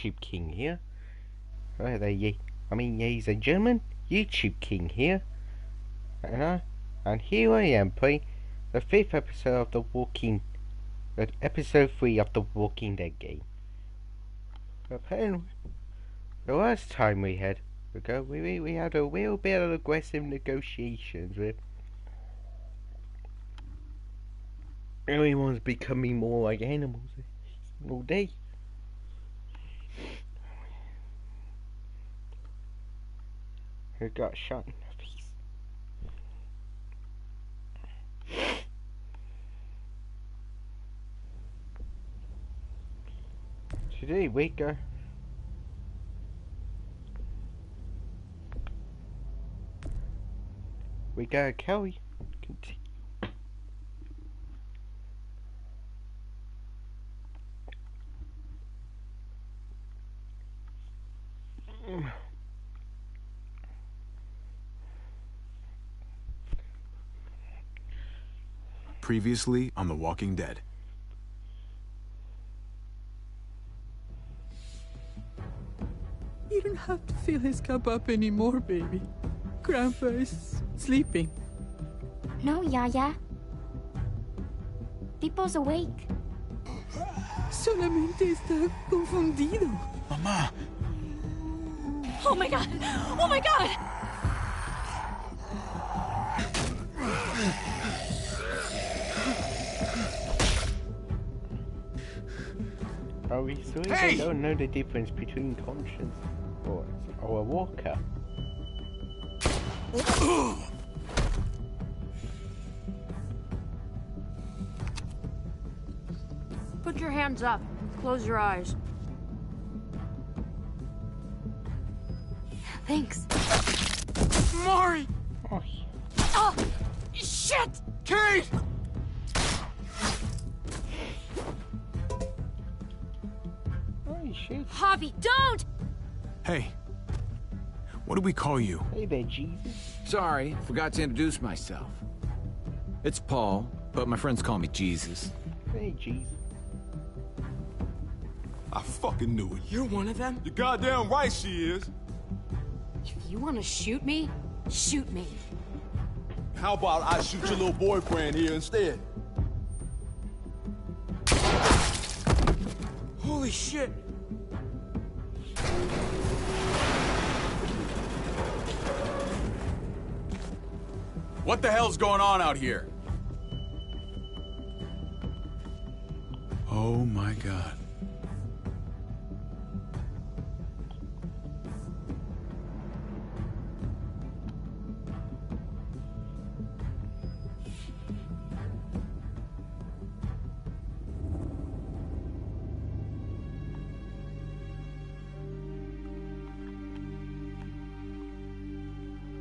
YouTube King here. Right there, ladies and gentlemen, YouTube King here. And here I am playing the 5th episode of episode 3 of the Walking Dead game. Apparently, the last time we had we had a little bit of aggressive negotiations with everyone's becoming more like animals all day. Who got shot in the face. Today we got Kelly. Previously on The Walking Dead. You don't have to fill his cup up anymore, baby. Grandpa is sleeping. No, Yaya. Pipo's awake. Solamente está confundido. Mamá! Oh my god! Oh my god! Are we sure they don't know the difference between conscience or a walker? Put your hands up. Close your eyes. Thanks. Mari! Oh, shit! Kate! Holy shit. Javi, don't! Hey. What do we call you? Hey there, Jesus. Sorry, forgot to introduce myself. It's Paul, but my friends call me Jesus. Hey, Jesus. I fucking knew it. You're one of them? You're goddamn right she is. If you want to shoot me, shoot me. How about I shoot your little boyfriend here instead? Holy shit! What the hell's going on out here? Oh my god.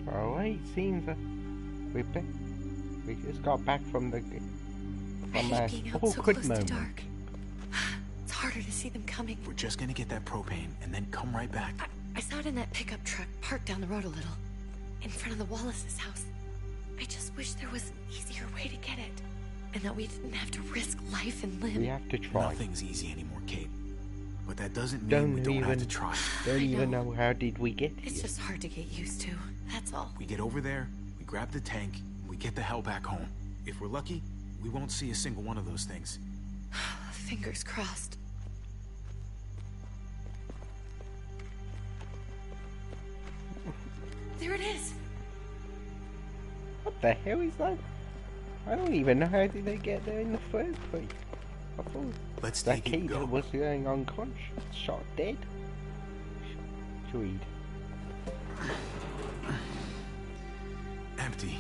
Alright, seems we just got back from I hate being out so awkward close moment. to dark. It's harder to see them coming. We're just gonna get that propane and then come right back. I saw it in that pickup truck parked down the road a little, in front of the Wallace's house. I just wish there was an easier way to get it, and that we didn't have to risk life and limb. We have to try. Nothing's easy anymore, Kate. But that doesn't mean Don't we don't have even- to try. Don't I even know. know how did we get It's here. just hard to get used to, that's all. We get over there, we grab the tank, we get the hell back home. If we're lucky, we won't see a single one of those things. Fingers crossed. There it is! What the hell is that? I don't even know how did they get there in the first place. I thought Let's that take it and kid go. was going unconscious, shot dead. Tweed. Empty.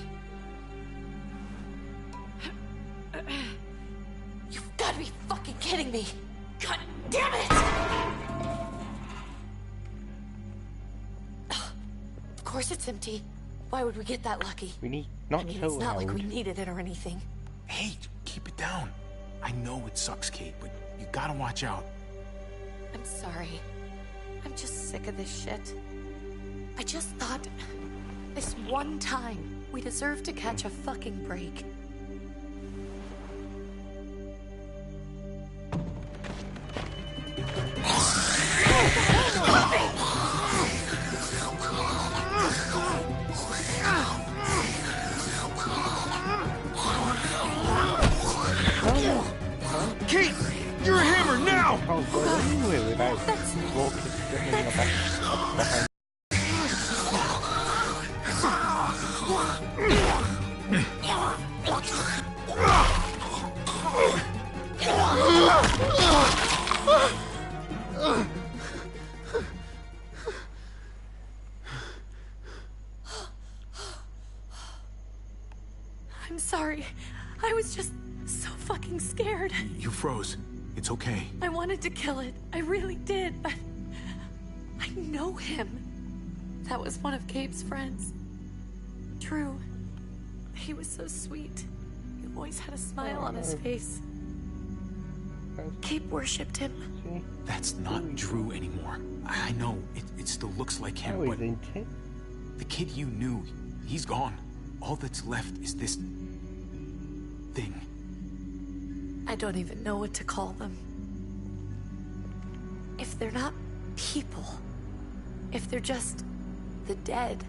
You've got to be fucking kidding me! God damn it! Of course it's empty. Why would we get that lucky? We need not I mean, so it's not like we loud. needed it or anything. Hey, keep it down. I know it sucks, Kate, but you gotta watch out. I'm sorry. I'm just sick of this shit. I just thought this one time we deserve to catch a fucking break. walking in the back behind. I'm sorry. I was just so fucking scared. You froze. It's okay. I wanted to kill it. I really did, but I know him. That was one of Gabe's friends. Drew. He was so sweet. He always had a smile on his face. Gabe worshipped him. That's not Drew anymore. I know. It still looks like him, but the kid you knew, he's gone. All that's left is this thing. I don't even know what to call them. If they're not people, if they're just the dead.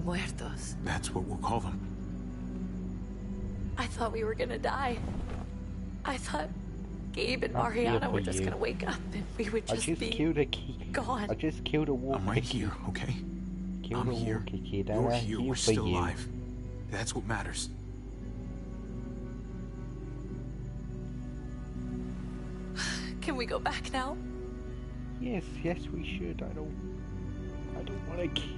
Muertos. That's what we'll call them. I thought we were gonna die. I thought Gabe and Mariana were just gonna wake up and we would just be gone. I just killed a walker. I'm right here, okay? I'm here. You're here. We're still alive. That's what matters. Can we go back now? Yes, we should. I don't want to kill.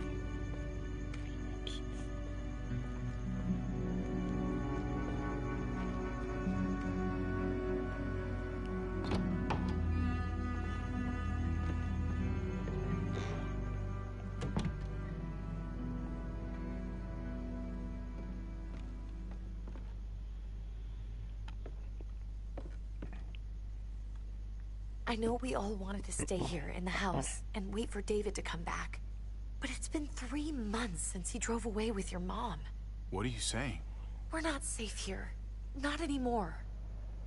I know we all wanted to stay here in the house and wait for David to come back. But it's been 3 months since he drove away with your mom. What are you saying? We're not safe here. Not anymore.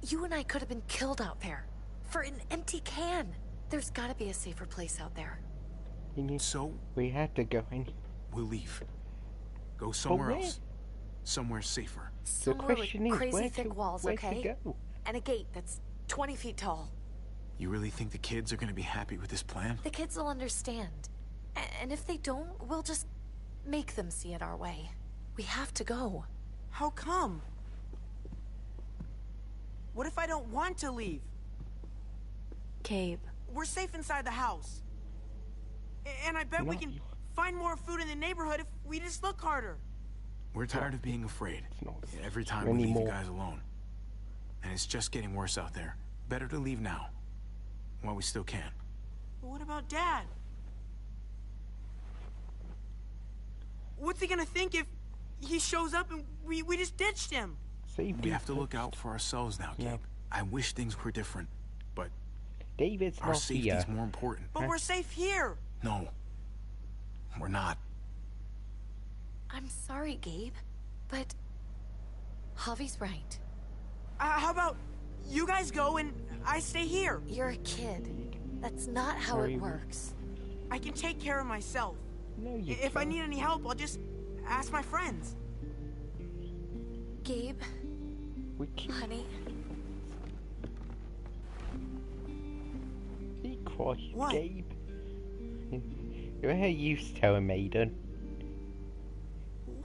You and I could have been killed out there. For an empty can. There's gotta be a safer place out there. So? We had to go in. We'll leave. Go somewhere else. Somewhere safer. Somewhere with crazy thick walls, okay? And a gate that's 20 feet tall. You really think the kids are gonna be happy with this plan? The kids will understand. And if they don't, we'll just make them see it our way. We have to go. How come? What if I don't want to leave? Gabe. We're safe inside the house. And I bet we can find more food in the neighborhood if we just look harder. We're tired of being afraid. Every time we leave you guys alone. And it's just getting worse out there. Better to leave now. While we still can. But what about Dad? What's he gonna think if he shows up and we just ditched him? We have to look out for ourselves now, Gabe. I wish things were different, but David's our safety's more important. But we're safe here. No, we're not. I'm sorry, Gabe, but Javi's right. How about you guys go and I stay here? You're a kid. That's not how it works. I can take care of myself. No, you If I need any help, I'll just ask my friends. Gabe, honey. Be quiet, What? Gabe. You're how you tell a maiden.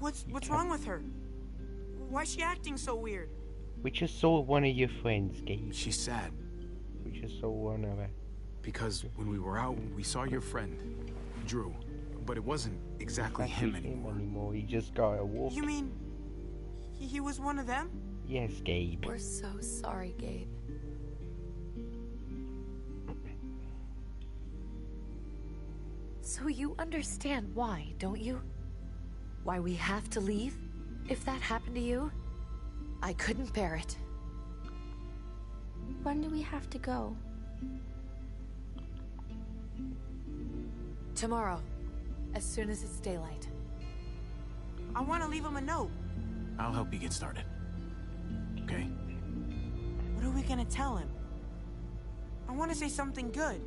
What's wrong with her? Why's she acting so weird? We just saw one of your friends, Gabe. She's sad. We just saw one of her. Because when we were out, we saw your friend, Drew. But it wasn't exactly him anymore. He just got a walk. You mean he was one of them? Yes, Gabe. We're so sorry, Gabe. So you understand why, don't you? Why we have to leave? If that happened to you, I couldn't bear it. When do we have to go? Tomorrow, as soon as it's daylight. I want to leave him a note. I'll help you get started. Okay? What are we gonna tell him? I want to say something good.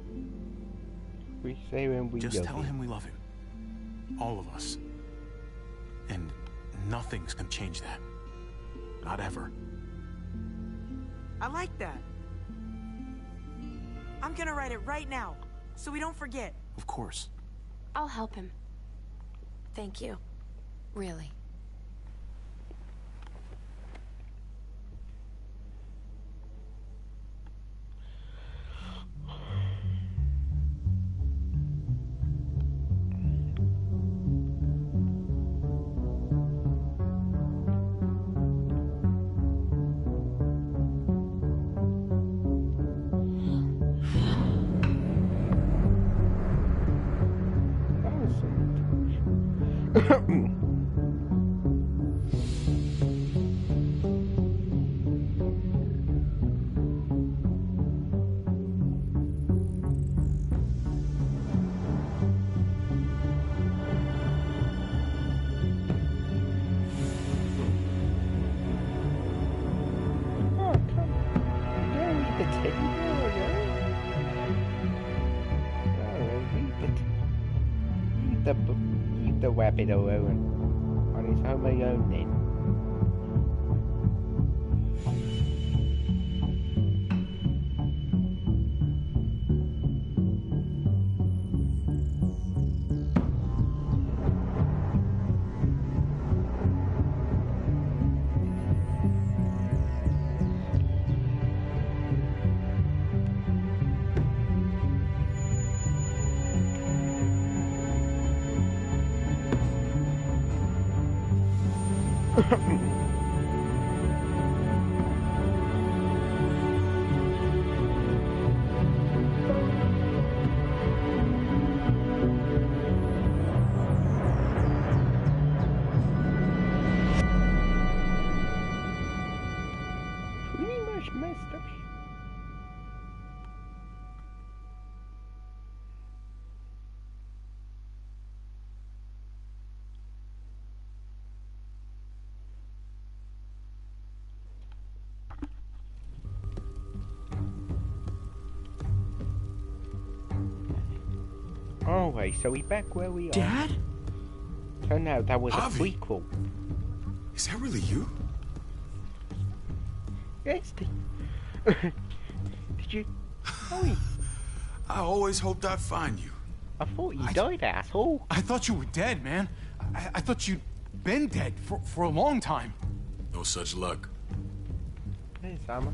We say when we just tell him we love him. All of us. And nothing's gonna change that. Not ever. I like that. I'm gonna write it right now, so we don't forget. Of course. I'll help him. Thank you. Really. Leave the rabbit alone on his home alone then. Messed up. Oh wait, so we back where we are. Dad? Turned out that was Javi. a prequel. Is that really you? Yes, did you? Oh, I always hoped I'd find you. I thought you died, asshole. I thought you were dead, man. I thought you'd been dead for a long time. No such luck. Hey, Sama.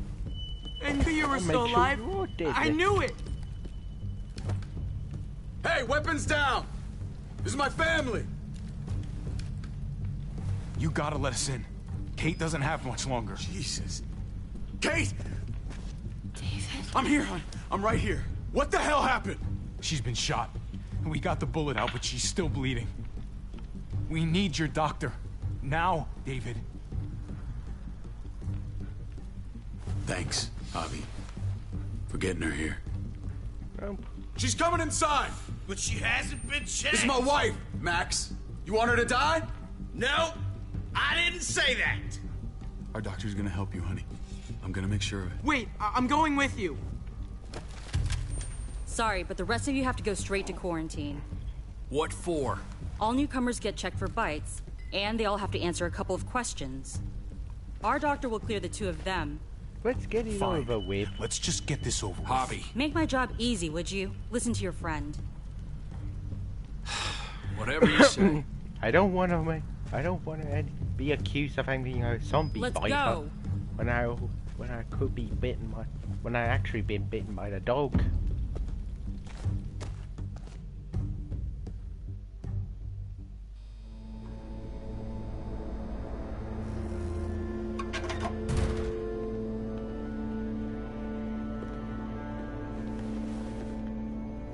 I knew you were I'll still make sure alive. you're dead I then. knew it. Hey, weapons down! This is my family! You gotta let us in. Kate doesn't have much longer. Jesus. Kate! David. I'm here, hon. I'm right here. What the hell happened? She's been shot. We got the bullet out, but she's still bleeding. We need your doctor. Now, David. Thanks, Javi, for getting her here. Oh, She's coming inside! But she hasn't been checked. This is my wife, Max. You want her to die? No, I didn't say that. Our doctor's gonna help you, honey. I'm gonna make sure of it. Wait, I'm going with you. Sorry, but the rest of you have to go straight to quarantine. What for? All newcomers get checked for bites, and they all have to answer a couple of questions. Our doctor will clear the two of them. let's get it Fine. over with. Let's just get this over with. Javi. Make my job easy, would you? Listen to your friend. Whatever you say. I don't want to be accused of being a zombie Let's biter go. when I could be bitten by when I actually been bitten by the dog.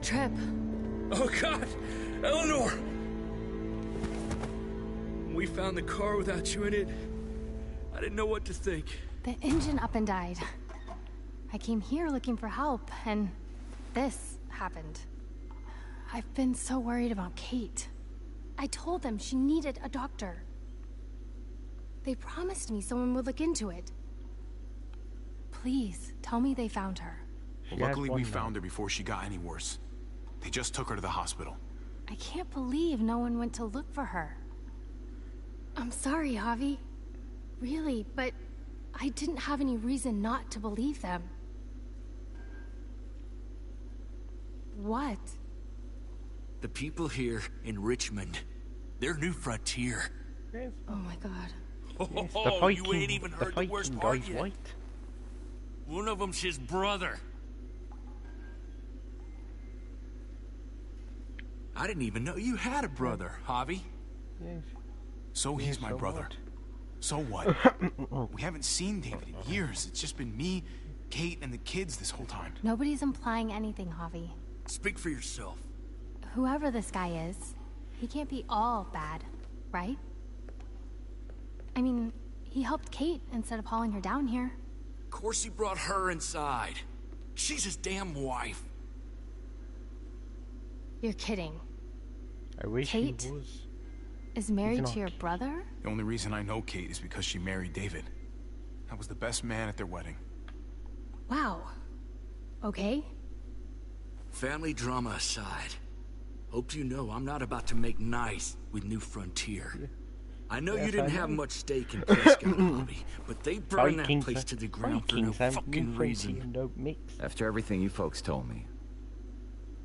Trip. Oh, God. Eleanor! We found the car without you in it. I didn't know what to think. The engine up and died. I came here looking for help, and this happened. I've been so worried about Kate. I told them she needed a doctor. They promised me someone would look into it. Please, tell me they found her. She Luckily, had we one found her before she got any worse. They just took her to the hospital. I can't believe no one went to look for her. I'm sorry, Javi. Really, but I didn't have any reason not to believe them. What? The people here in Richmond, their new frontier. Oh my god. Yes, Oh, you ain't even heard the worst part yet. White. One of them's his brother. I didn't even know you had a brother, Javi. Yes. So he's my so brother. what? So what? We haven't seen David in years. It's just been me, Kate, and the kids this whole time. Nobody's implying anything, Javi. Speak for yourself. Whoever this guy is, he can't be all bad, right? I mean, he helped Kate instead of hauling her down here. Of course he brought her inside. She's his damn wife. You're kidding. I wish Kate he was. is married to your brother? The only reason I know Kate is because she married David. I was the best man at their wedding. Wow. Okay. Family drama aside, hope you know I'm not about to make nice with New Frontier. Yeah. I know Yes, you didn't I have know. much stake in Prescott, Bobby, but they burned that Vikings place are- to the ground for no Vikings have fucking New reason. Frontier, no mix. After everything you folks told me,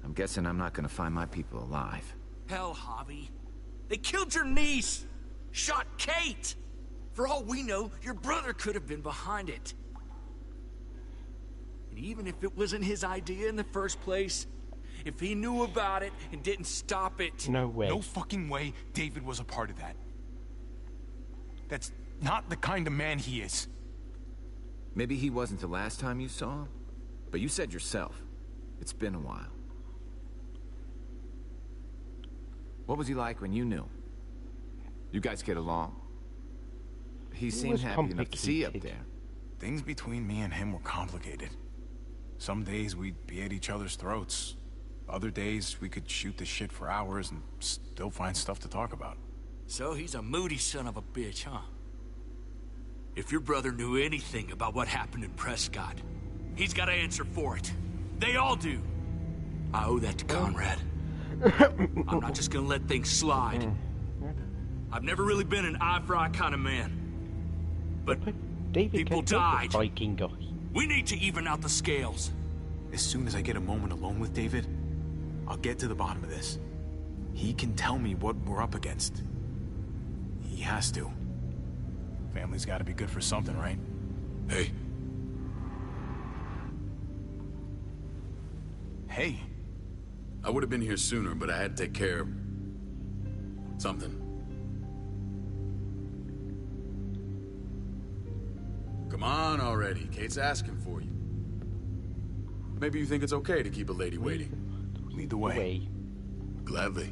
I'm guessing I'm not gonna find my people alive. Hell, Javi. They killed your niece! Shot Kate! For all we know, your brother could have been behind it. And even if it wasn't his idea in the first place, if he knew about it and didn't stop it... No way. No fucking way David was a part of that. That's not the kind of man he is. Maybe he wasn't the last time you saw him, but you said yourself, it's been a while. What was he like when you knew? You guys get along? He seemed was happy enough to see you up complicated. there. Things between me and him were complicated. Some days we'd be at each other's throats. Other days we could shoot the shit for hours and still find stuff to talk about. So he's a moody son of a bitch, huh? If your brother knew anything about what happened in Prescott, he's got to answer for it. They all do. I owe that to Conrad. I'm not just gonna let things slide. I've never really been an eye-for-eye kind of man. But David people can help the died. Viking guy. We need to even out the scales. As soon as I get a moment alone with David, I'll get to the bottom of this. He can tell me what we're up against. He has to. Family's gotta be good for something, right? Hey. Hey. I would have been here sooner, but I had to take care of something. Come on already. Kate's asking for you. Maybe you think it's okay to keep a lady waiting. Lead the way. Gladly.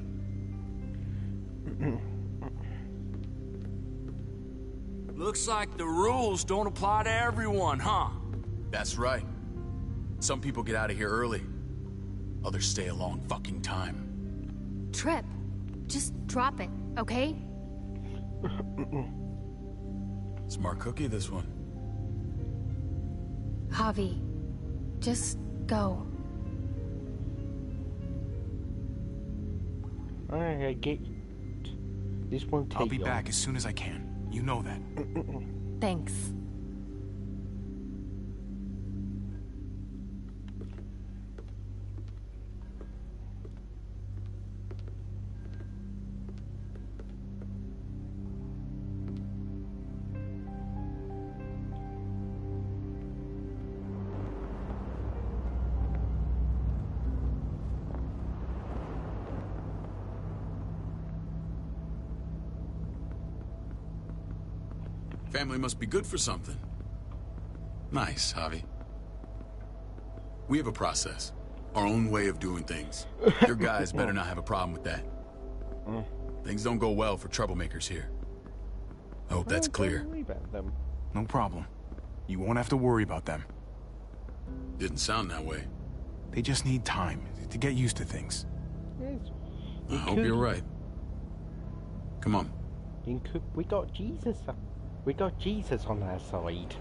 Looks like the rules don't apply to everyone, huh? That's right. Some people get out of here early. Others stay a long fucking time. Trip. Just drop it, okay? Smart cookie, this one. Javi, just go. Alright, get. This won't take I'll be long. back as soon as I can. You know that. Thanks. Family must be good for something. Nice, Javi. We have a process. Our own way of doing things. Your guys better not have a problem with that. Things don't go well for troublemakers here. I hope that's clear. Don't worry about them. No problem. You won't have to worry about them. Didn't sound that way. They just need time to get used to things. Yes. I hope you're right. Come on. We got Jesus. We got Jesus on our side.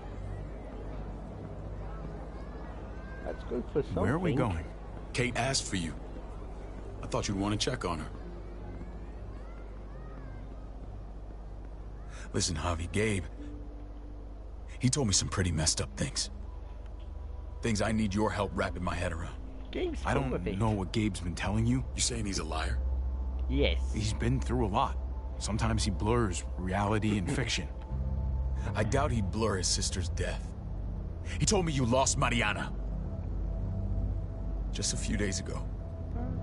Let's go for something. Where are we going? Kate asked for you. I thought you'd want to check on her. Listen, Javi, Gabe. He told me some pretty messed up things. Things I need your help wrapping my head around. I don't know what Gabe's been telling you. You saying he's a liar? Yes. He's been through a lot. Sometimes he blurs reality and fiction. I doubt he'd blur his sister's death. He told me you lost Mariana. Just a few days ago.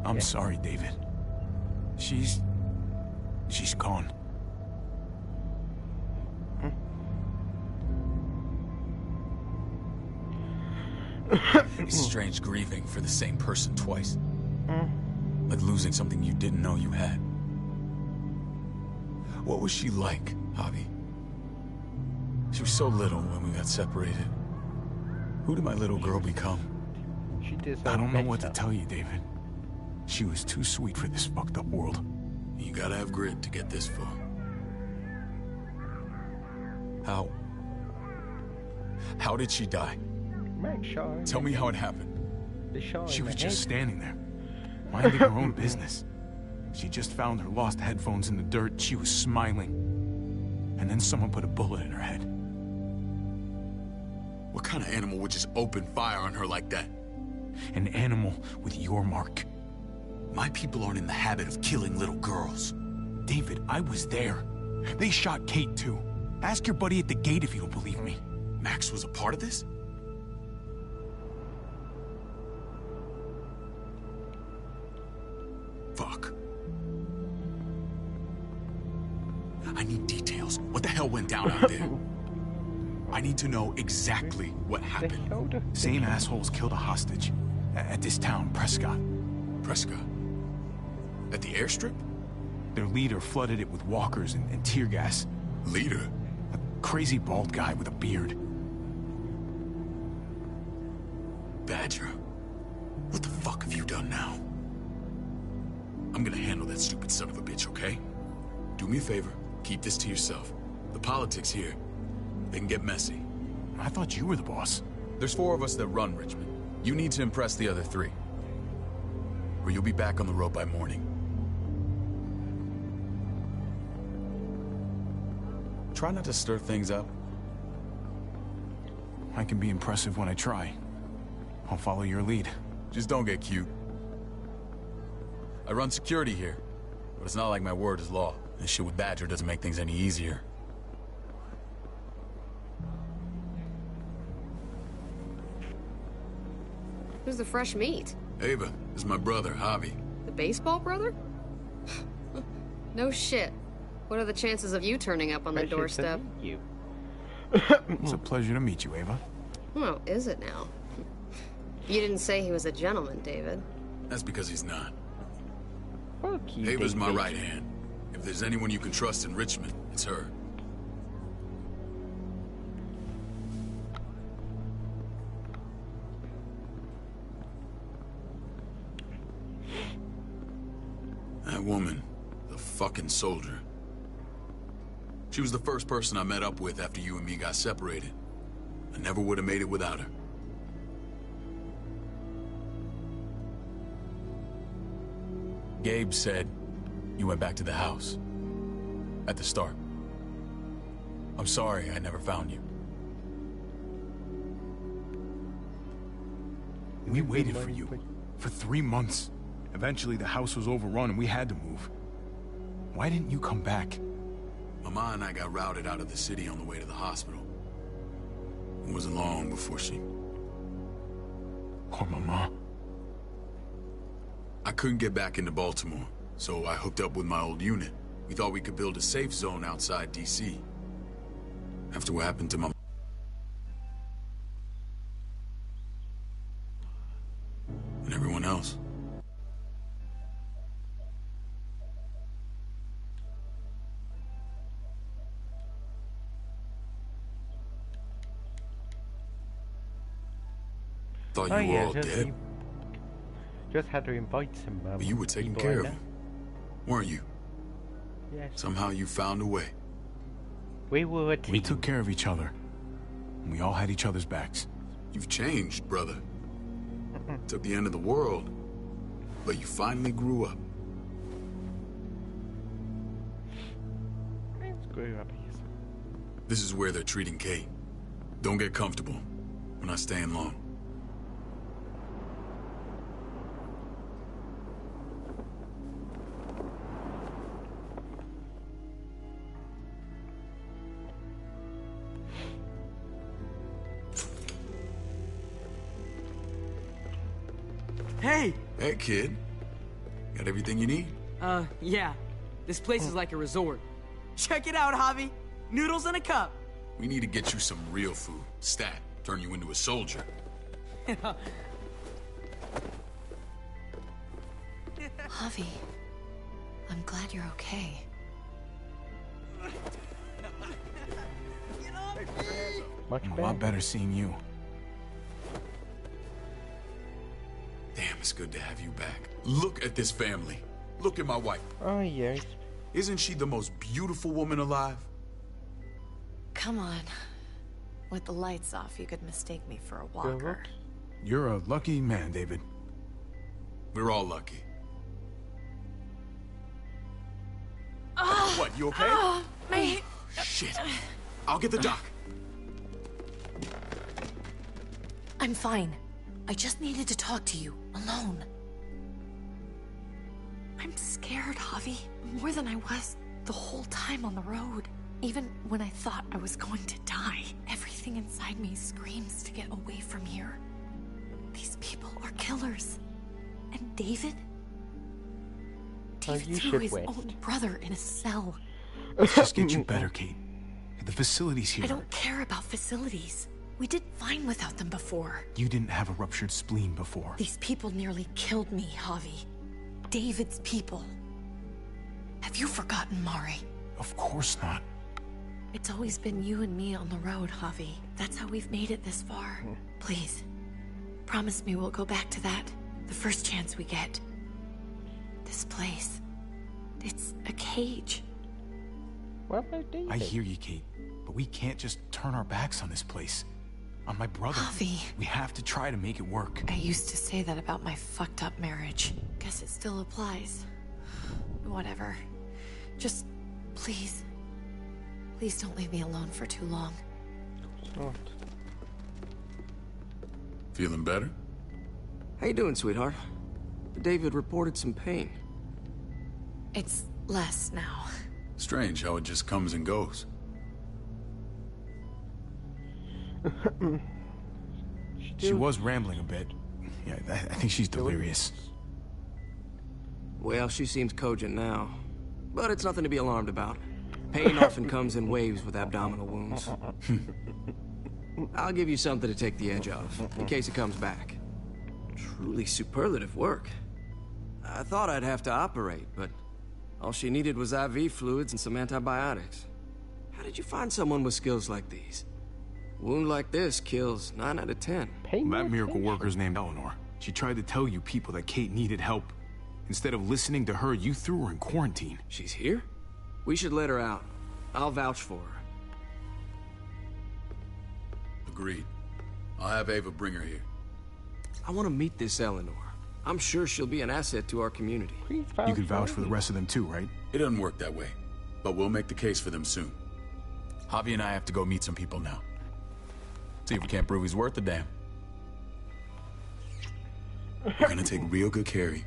I'm sorry, David. She's gone. It's strange grieving for the same person twice. Like losing something you didn't know you had. What was she like, Javi? She was so little when we got separated. Who did my little girl become? I don't know what to tell you, David. She was too sweet for this fucked up world. You gotta have grit to get this far. How did she die? Tell me how it happened. She was just standing there, minding her own business. She just found her lost headphones in the dirt. She was smiling. And then someone put a bullet in her head. What kind of animal would just open fire on her like that? An animal with your mark. My people aren't in the habit of killing little girls. David, I was there. They shot Kate too. Ask your buddy at the gate if you don't believe me. Max was a part of this? Fuck. I need details. What the hell went down out there? I need to know exactly what happened. Same assholes killed a hostage at this town, Prescott. Prescott? At the airstrip? Their leader flooded it with walkers and tear gas. Leader? A crazy bald guy with a beard. Badger, what the fuck have you done now? I'm gonna handle that stupid son of a bitch, okay? Do me a favor, keep this to yourself. The politics here, they can get messy. I thought you were the boss. There's 4 of us that run Richmond. You need to impress the other 3. Or you'll be back on the road by morning. Try not to stir things up. I can be impressive when I try. I'll follow your lead. Just don't get cute. I run security here, but it's not like my word is law. This shit with Badger doesn't make things any easier. Who's the fresh meat? Ava, this is my brother, Javi. The baseball brother? No shit. What are the chances of you turning up on the doorstep? It's a pleasure to meet you, Ava. Oh, is it now? You didn't say he was a gentleman, David. That's because he's not. Fuck you, Ava's my right hand. If there's anyone you can trust in Richmond, it's her. That woman, the fucking soldier. She was the first person I met up with after you and me got separated. I never would have made it without her. Gabe said you went back to the house. At the start. I'm sorry I never found you. We waited for you. For 3 months. Eventually the house was overrun and we had to move. Why didn't you come back? Mama and I got routed out of the city on the way to the hospital. It wasn't long before she... Poor Mama. I couldn't get back into Baltimore, so I hooked up with my old unit. We thought we could build a safe zone outside D.C. After what happened to my... and everyone else. Thought you were all dead. Just had to invite some. But you were taking care of him, weren't you? Yes. Somehow you found a way. We were a team. We took care of each other. And we all had each other's backs. You've changed, brother. Took the end of the world, but you finally grew up. Grew up, yes. This is where they're treating Kate. Don't get comfortable. We're not staying long. Hey! Hey, kid. Got everything you need? Yeah. This place is like a resort. Check it out, Javi. Noodles in a cup. We need to get you some real food. Stat. Turn you into a soldier. Javi, I'm glad you're okay. Much better. A lot better seeing you. Damn, it's good to have you back. Look at this family. Look at my wife. Oh, yes. Isn't she the most beautiful woman alive? Come on. With the lights off, you could mistake me for a walker. You're a lucky man, David. We're all lucky. What, you okay? My... Shit. I'll get the doc. I'm fine. I just needed to talk to you, alone. I'm scared, Javi. More than I was the whole time on the road. Even when I thought I was going to die, everything inside me screams to get away from here. These people are killers. And David? David threw his own brother in a cell. Let's just get you better, Kate. The facility's here. I don't care about facilities. We did fine without them before. You didn't have a ruptured spleen before. These people nearly killed me, Javi. David's people. Have you forgotten, Mari? Of course not. It's always been you and me on the road, Javi. That's how we've made it this far. Please, promise me we'll go back to that the first chance we get. This place, it's a cage. What about David? I hear you, Kate, but we can't just turn our backs on this place. On my brother. Javi. We have to try to make it work. I used to say that about my fucked up marriage. Guess it still applies. Whatever. Just, please. Please don't leave me alone for too long. Not. Feeling better? How you doing, sweetheart? David reported some pain. It's less now. Strange how it just comes and goes. She was rambling a bit. Yeah, I think she's delirious. Well, she seems cogent now. But it's nothing to be alarmed about. Pain often comes in waves with abdominal wounds. I'll give you something to take the edge off, in case it comes back. Truly superlative work. I thought I'd have to operate, but all she needed was IV fluids and some antibiotics. How did you find someone with skills like these? A wound like this kills 9 out of 10. That miracle worker's named Eleanor. She tried to tell you people that Kate needed help. Instead of listening to her, you threw her in quarantine. She's here? We should let her out. I'll vouch for her. Agreed. I'll have Ava bring her here. I want to meet this Eleanor. I'm sure she'll be an asset to our community. You can vouch for the rest of them too, right? It doesn't work that way, but we'll make the case for them soon. Javi and I have to go meet some people now. See if we can't prove he's worth a damn. We're gonna take real good care of you.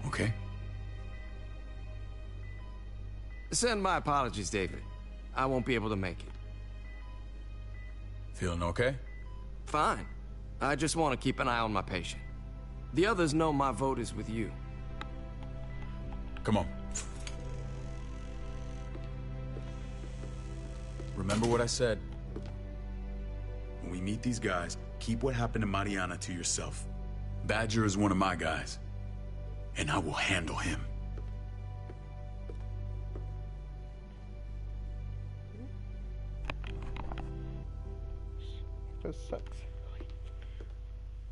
Okay? Send my apologies, David. I won't be able to make it. Feeling okay? Fine. I just want to keep an eye on my patient. The others know my vote is with you. Come on. Remember what I said. When we meet these guys, keep what happened to Mariana to yourself. Badger is one of my guys, and I will handle him. That sucks.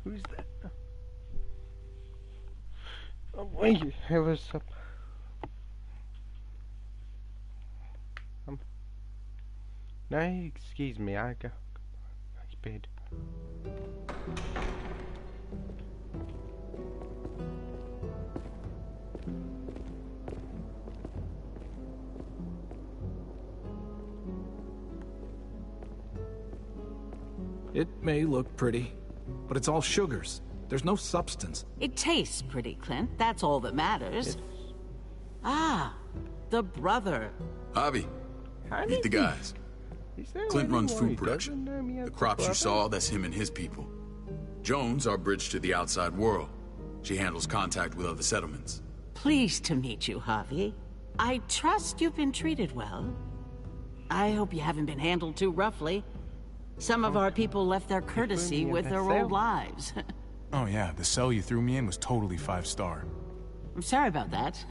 Who's that? Oh, wait, hey, what's up? No, excuse me, I go. Nice bed. It may look pretty, but it's all sugars. There's no substance. It tastes pretty, Clint. That's all that matters. Ah, the brother. Javi, meet the guys. Clint runs food production. The crops you saw, that's him and his people. Jones, our bridge to the outside world. She handles contact with other settlements. Pleased to meet you, Javi. I trust you've been treated well. I hope you haven't been handled too roughly. Some of our people left their courtesy with their old lives. Oh yeah, the cell you threw me in was totally 5-star. I'm sorry about that.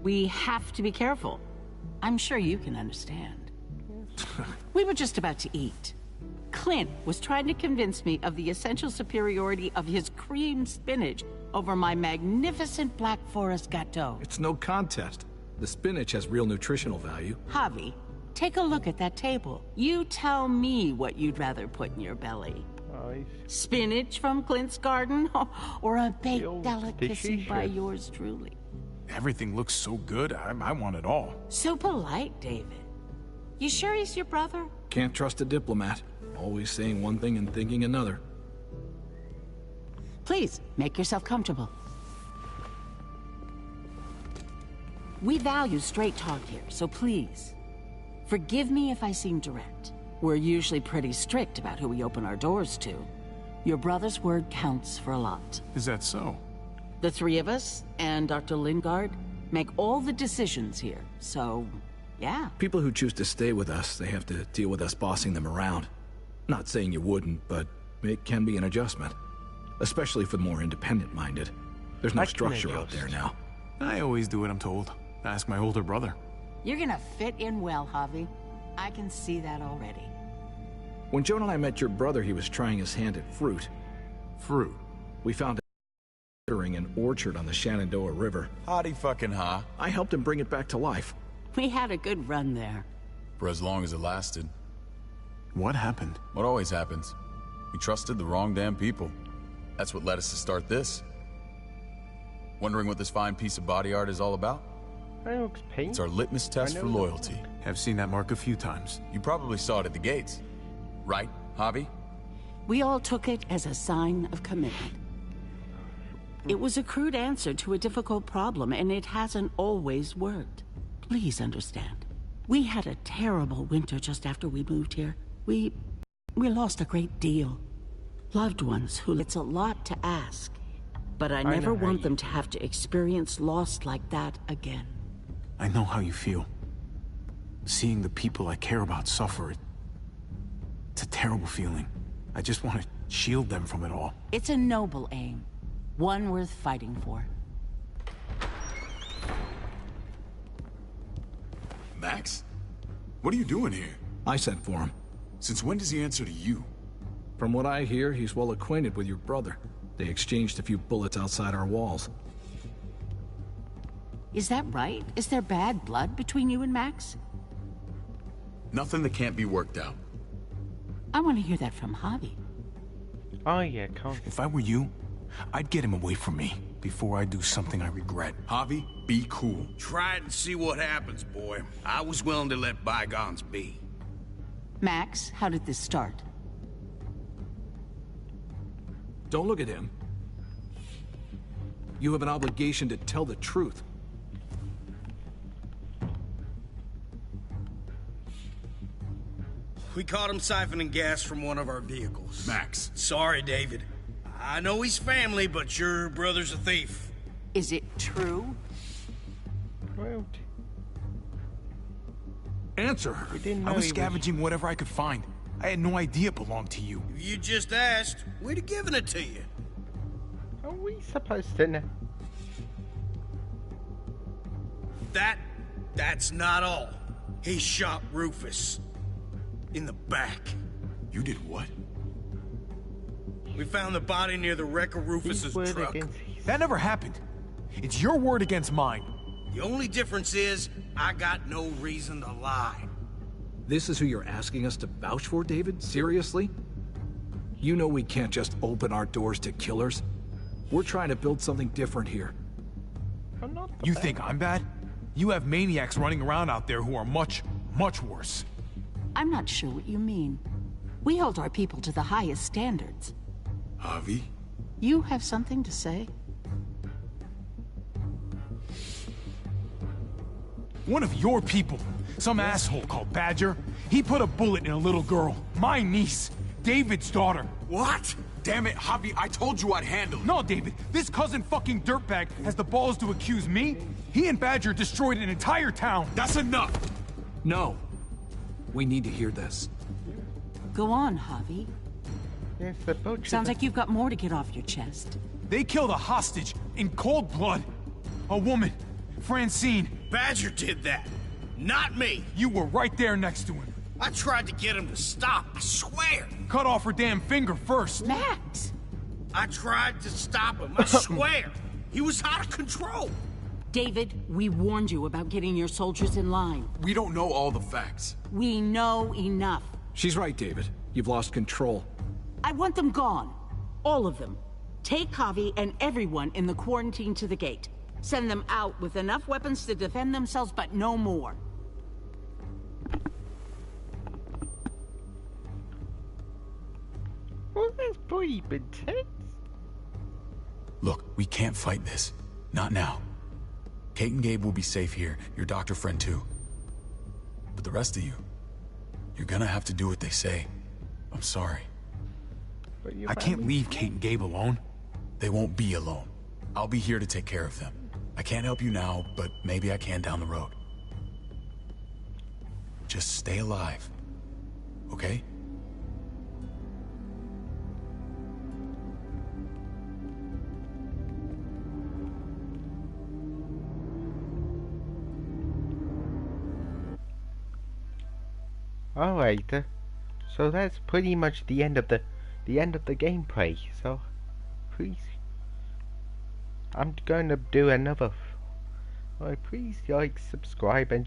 We have to be careful. I'm sure you can understand. We were just about to eat. Clint was trying to convince me of the essential superiority of his creamed spinach over my magnificent Black Forest gâteau. It's no contest. The spinach has real nutritional value. Javi, take a look at that table. You tell me what you'd rather put in your belly. Spinach from Clint's garden, or a baked delicacy by yours truly? Everything looks so good, I want it all. So polite, David. You sure he's your brother? Can't trust a diplomat. Always saying one thing and thinking another. Please, make yourself comfortable. We value straight talk here, so please, forgive me if I seem direct. We're usually pretty strict about who we open our doors to. Your brother's word counts for a lot. Is that so? The three of us, and Dr. Lingard, make all the decisions here, so, yeah. People who choose to stay with us, they have to deal with us bossing them around. Not saying you wouldn't, but it can be an adjustment. Especially for the more independent-minded. There's no structure out there now. I always do what I'm told. Ask my older brother. You're gonna fit in well, Javi. I can see that already. When Joan and I met your brother, he was trying his hand at fruit. Fruit? We found it in an orchard on the Shenandoah River. Howdy fucking ha. I helped him bring it back to life. We had a good run there. For as long as it lasted. What happened? What always happens. We trusted the wrong damn people. That's what led us to start this. Wondering what this fine piece of body art is all about? It's our litmus test for loyalty. I've seen that mark a few times. You probably saw it at the gates. Right, Javi? We all took it as a sign of commitment. It was a crude answer to a difficult problem, and it hasn't always worked. Please understand. We had a terrible winter just after we moved here. We lost a great deal. Loved ones who it's a lot to ask. But I never want them to have to experience loss like that again. I know how you feel. Seeing the people I care about suffer, it's a terrible feeling. I just want to shield them from it all. It's a noble aim. One worth fighting for. Max? What are you doing here? I sent for him. Since when does he answer to you? From what I hear, he's well acquainted with your brother. They exchanged a few bullets outside our walls. Is that right? Is there bad blood between you and Max? Nothing that can't be worked out. I want to hear that from Javi. Oh yeah, can't. If I were you, I'd get him away from me before I do something I regret. Javi, be cool. Try it and see what happens, boy. I was willing to let bygones be. Max, how did this start? Don't look at him. You have an obligation to tell the truth. We caught him siphoning gas from one of our vehicles. Max. Sorry, David. I know he's family, but your brother's a thief. Is it true? Well, answer her. I was scavenging whatever I could find. I had no idea it belonged to you. If you just asked, we'd have given it to you. Are we supposed to know? That's not all. He shot Rufus. In the back. You did what? We found the body near the wreck of Rufus's truck. That never happened. It's your word against mine. The only difference is, I got no reason to lie. This is who you're asking us to vouch for, David? Seriously? You know we can't just open our doors to killers. We're trying to build something different here. You think I'm bad? You have maniacs running around out there who are much, much worse. I'm not sure what you mean. We hold our people to the highest standards. Javi? You have something to say? One of your people, some asshole called Badger, he put a bullet in a little girl, my niece, David's daughter. What? damn it, Javi, I told you I'd handle it. No, David, this cousin fucking dirtbag has the balls to accuse me? He and Badger destroyed an entire town. That's enough! No. We need to hear this. Go on, Javi. Yes, the boat. Sounds like you've got more to get off your chest. They killed a hostage in cold blood. A woman, Francine. Badger did that, not me. You were right there next to him. I tried to get him to stop, I swear. Cut off her damn finger first. Max! I tried to stop him, I swear. He was out of control. David, we warned you about getting your soldiers in line. We don't know all the facts. We know enough. She's right, David. You've lost control. I want them gone. All of them. Take Javi and everyone in the quarantine to the gate. Send them out with enough weapons to defend themselves, but no more. Well, that's pretty intense. Look, we can't fight this. Not now. Kate and Gabe will be safe here, your doctor friend too. But the rest of you, you're gonna have to do what they say. I'm sorry. I can't leave Kate and Gabe alone. They won't be alone. I'll be here to take care of them. I can't help you now, but maybe I can down the road. Just stay alive, okay? Alright, so that's pretty much the end of the gameplay. So please, I'm going to do another. Alright, please like, subscribe, and